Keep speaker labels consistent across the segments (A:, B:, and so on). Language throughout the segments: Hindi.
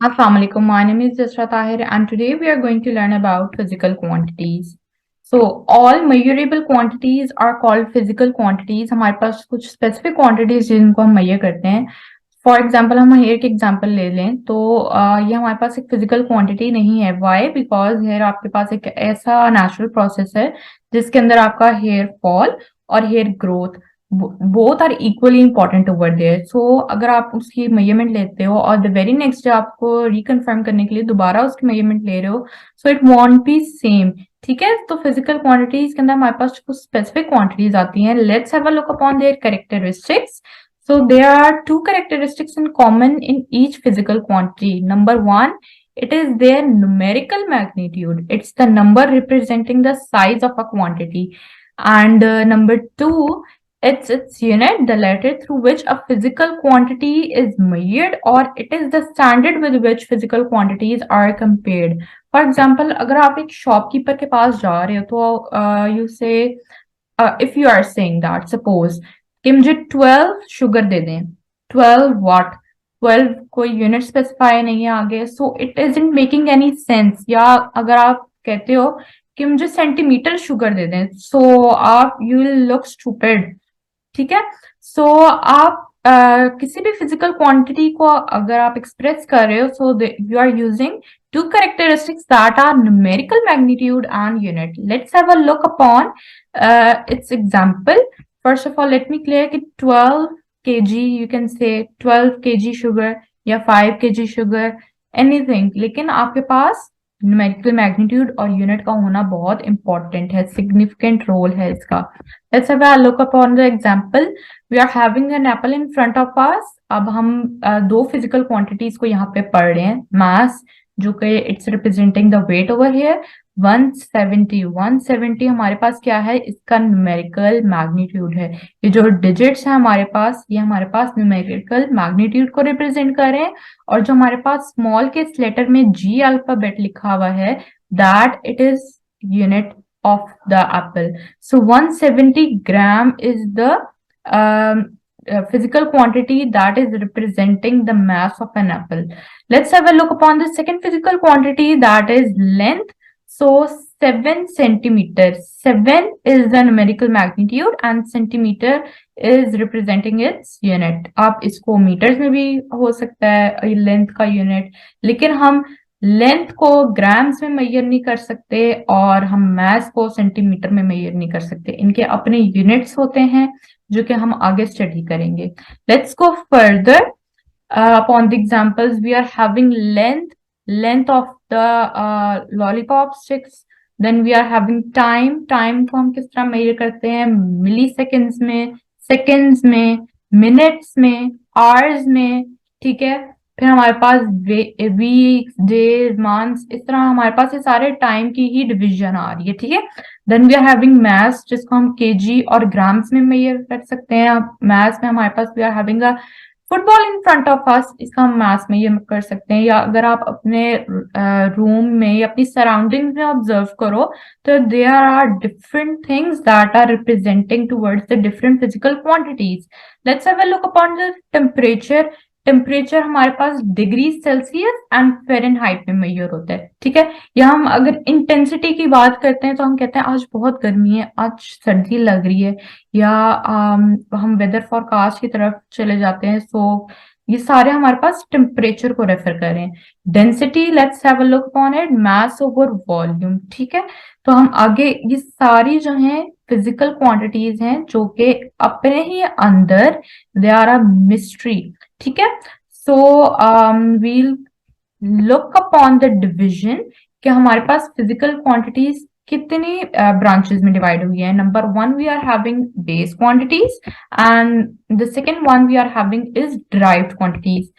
A: Assalamu alaikum. My name is Jasra Tahir, and today we are going to learn about physical quantities. So, all measurable quantities are called physical quantities. हमारे पास कुछ specific quantities जिनको हम measure करते हैं. फॉर एग्जाम्पल हम हेयर के एग्जाम्पल ले लें तो ये हमारे पास एक फिजिकल क्वांटिटी नहीं है. वाई? बिकॉज हेयर आपके पास एक ऐसा नेचुरल प्रोसेस है जिसके अंदर आपका हेयर फॉल और hair growth both are equally important over there. So अगर आप उसकी मेजरमेंट लेते हो और द वेरी नेक्स्ट डे आपको रिकन्फर्म करने के लिए दोबारा उसकी मेजरमेंट ले रहे हो, so it won't be same. ठीक है, तो फिजिकल क्वांटिटीज के अंदर हमारे पास कुछ स्पेसिफिक क्वांटिटीज आती हैं. Let's have a look upon their characteristics. So there are two characteristics in common in each physical quantity. Number one, it is their numerical magnitude. It's the number representing the size of a quantity. And number two, it's its unit, the letter through which a physical quantity is measured, or it is the standard with which physical quantities are compared. For example, अगर आप एक shopkeeper के पास जा रहे हो तो you say, if you are saying that, suppose कि मुझे 12 शुगर दे दें. 12 वॉट? 12 कोई यूनिट स्पेसिफाई नहीं है आगे, so it isn't making any sense. या अगर आप कहते हो कि मुझे सेंटीमीटर शुगर दे दें, सो आप यू विल लुक स्टूपिड. ठीक है, सो आप किसी भी फिजिकल क्वांटिटी को अगर आप एक्सप्रेस कर रहे हो, so you are using two characteristics that are numerical magnitude and unit. Let's have a look upon its example. First of all, let me clear कि 12 kg, you can say 12 kg sugar या 5 kg sugar, anything. लेकिन आपके पास numerical magnitude और unit का होना बहुत important है, significant role है इसका. Let's have a look upon the example. We are having an apple in front of us. अब हम दो physical quantities को यहाँ पे पढ़ रहे हैं. Mass, जो कि it's representing the weight over here. 170 हमारे पास क्या है? इसका न्यूमेरिकल मैग्नीट्यूड है. ये जो डिजिट्स है हमारे पास, ये हमारे पास न्यूमेरिकल मैग्नीट्यूड को रिप्रेजेंट कर रहे हैं. और जो हमारे पास स्मॉल के लेटर में जी अल्फाबेट लिखा हुआ है, that it is unit of the Apple. So 170 gram is the physical quantity that is representing the mass of an apple. Let's have a look upon the second physical quantity, that is length. So 7 centimeters. 7 is the numerical magnitude and centimeter is representing its unit. आप इसको meters में भी हो सकता है लेंथ का यूनिट, लेकिन हम लेंथ को ग्राम्स में मेजर नहीं कर सकते और हम मास को सेंटीमीटर में मेजर नहीं कर सकते. इनके अपने यूनिट्स होते हैं जो कि हम आगे स्टडी करेंगे. Let's go further upon the examples. We are having length of the lollipop sticks. Then we are having time को हम किस तरह मेजर करते हैं? मिली सेकेंड्स में, सेकेंड्स में, मिनट्स में, आवर्स में. ठीक है, फिर हमारे पास वीक्स, डेज, मंथ्स, इस तरह हमारे पास ये सारे टाइम की ही डिवीजन आ रही है. ठीक है, then we are having maths, जिसको हम केजी और ग्राम्स में मेजर कर सकते हैं. मैथ्स में हमारे पास we are having a football in front of us, इसका हम मैथ्स में ये कर सकते हैं. या अगर आप अपने रूम में या अपनी सराउंडिंग्स में ऑब्जर्व करो तो there are different things that are representing towards the different physical quantities. Let's have a look upon the temperature. Temperature हमारे पास डिग्री सेल्सियस एंड फ़ारेनहाइट में मेजर होता है. ठीक है, या हम अगर इंटेंसिटी की बात करते हैं तो हम कहते हैं आज बहुत गर्मी है, आज सर्दी लग रही है. या हम वेदर फोरकास्ट की तरफ चले जाते हैं, सो ये सारे हमारे पास टेम्परेचर को रेफर कर रहे हैं. Density, let's have a look upon it, mass over volume. ठीक है, तो हम आगे ये सारी जो हैं फिजिकल क्वांटिटीज हैं जो कि अपने ही अंदर दे आर अ मिस्ट्री. ठीक है, so we'll look upon the division कि हमारे पास फिजिकल क्वांटिटीज कितनी ब्रांचेस में डिवाइड हुई है. Number 1 we are having base quantities and the second one we are having is derived quantities.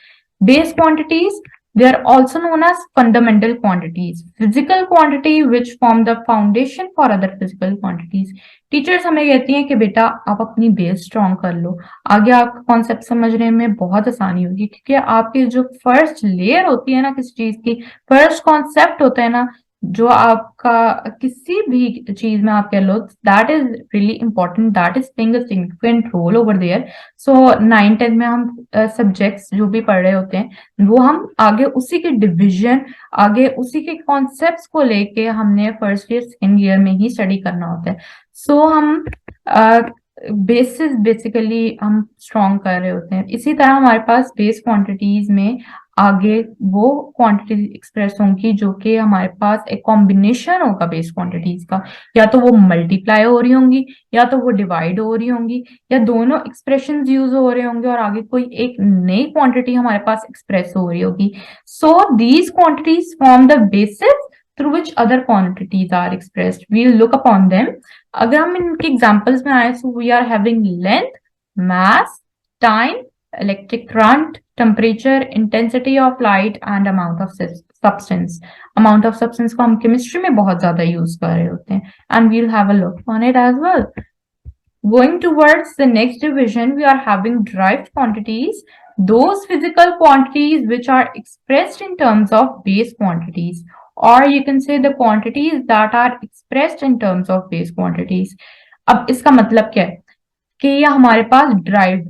A: Base quantities, they are also known as fundamental quantities, physical quantity which form the foundation for other physical quantities. Teachers हमें कहती हैं कि बेटा आप अपनी बेस स्ट्रॉन्ग कर लो, आगे आपका कॉन्सेप्ट समझने में बहुत आसानी होगी, क्योंकि आपकी जो फर्स्ट लेयर होती है ना किसी चीज की, फर्स्ट कॉन्सेप्ट होता है ना, जो आपका किसी भी चीज में आप कह लो, that is really important, that is playing a significant role over there. So 9th 10th में हम सब्जेक्ट्स जो भी पढ़ रहे होते हैं वो हम आगे उसी के डिविजन, आगे उसी के कॉन्सेप्ट्स को लेके हमने फर्स्ट ईयर सेकेंड ईयर में ही स्टडी करना होता है। सो हम बेसिस बेसिकली हम स्ट्रॉन्ग कर रहे होते हैं। इसी तरह हमारे पास बेस क्वांटिटीज में आगे वो क्वांटिटीज एक्सप्रेस होंगी जो कि हमारे पास एक कॉम्बिनेशन होगा बेस क्वांटिटीज का, या तो वो मल्टीप्लाई हो रही होंगी या तो वो डिवाइड हो रही होंगी या दोनों एक्सप्रेशंस यूज हो रहे होंगे और आगे कोई एक नई क्वांटिटी हमारे पास एक्सप्रेस हो रही होगी। So these quantities form the basis through which other quantities are expressed. We'll look upon them. अगर हम इनके एग्जांपल्स में आए, so we are having length, mass, time, electric current, temperature, intensity of light and amount of substance. Amount of substance को हम केमिस्ट्री में बहुत ज्यादा यूज कर रहे होते हैं, and we'll have a look on it as well. Going towards the next division, we are having derived quantities, those physical quantities which are expressed in terms of base quantities, or you can say the quantities that are expressed in terms of base quantities. अब इसका मतलब क्या है कि ये हमारे पास derived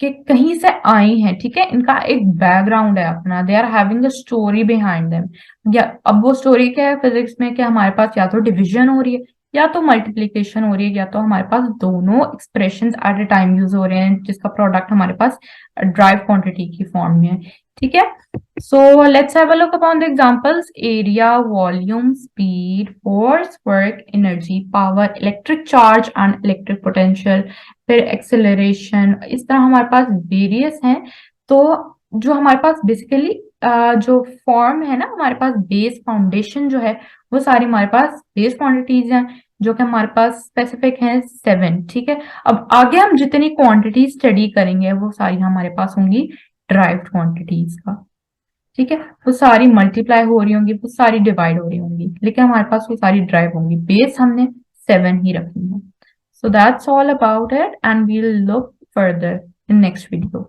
A: कि कहीं से आई हैं, ठीक है, इनका एक बैकग्राउंड है अपना, they are having a story behind them. या अब वो स्टोरी क्या है फिजिक्स में, कि हमारे पास या तो डिवीजन हो रही है या तो मल्टीप्लीकेशन हो रही है या तो हमारे पास दोनों expressions at a time use हो रहे हैं जिसका प्रोडक्ट हमारे पास ड्राइव क्वांटिटी की फॉर्म में है, ठीक है। So let's have a look upon the examples. Area, volume, speed, force, work, energy, power, electric charge and electric potential, फिर एक्सेलरेशन। इस तरह हमारे पास वेरियस हैं। तो जो हमारे पास बेसिकली जो फॉर्म है ना, हमारे पास बेस फाउंडेशन जो है वो सारी हमारे पास बेस क्वांटिटीज हैं जो कि हमारे पास स्पेसिफिक हैं 7, ठीक है। अब आगे हम जितनी क्वांटिटी स्टडी करेंगे वो सारी हमारे पास होंगी ड्राइव्ड क्वांटिटीज का, ठीक है। वो सारी मल्टीप्लाई हो रही होंगी, वो सारी डिवाइड हो रही होंगी, लेकिन हमारे पास वो सारी ड्राइव होंगी। बेस हमने 7 ही रखी है। So that's all about it, and we'll look further in next video.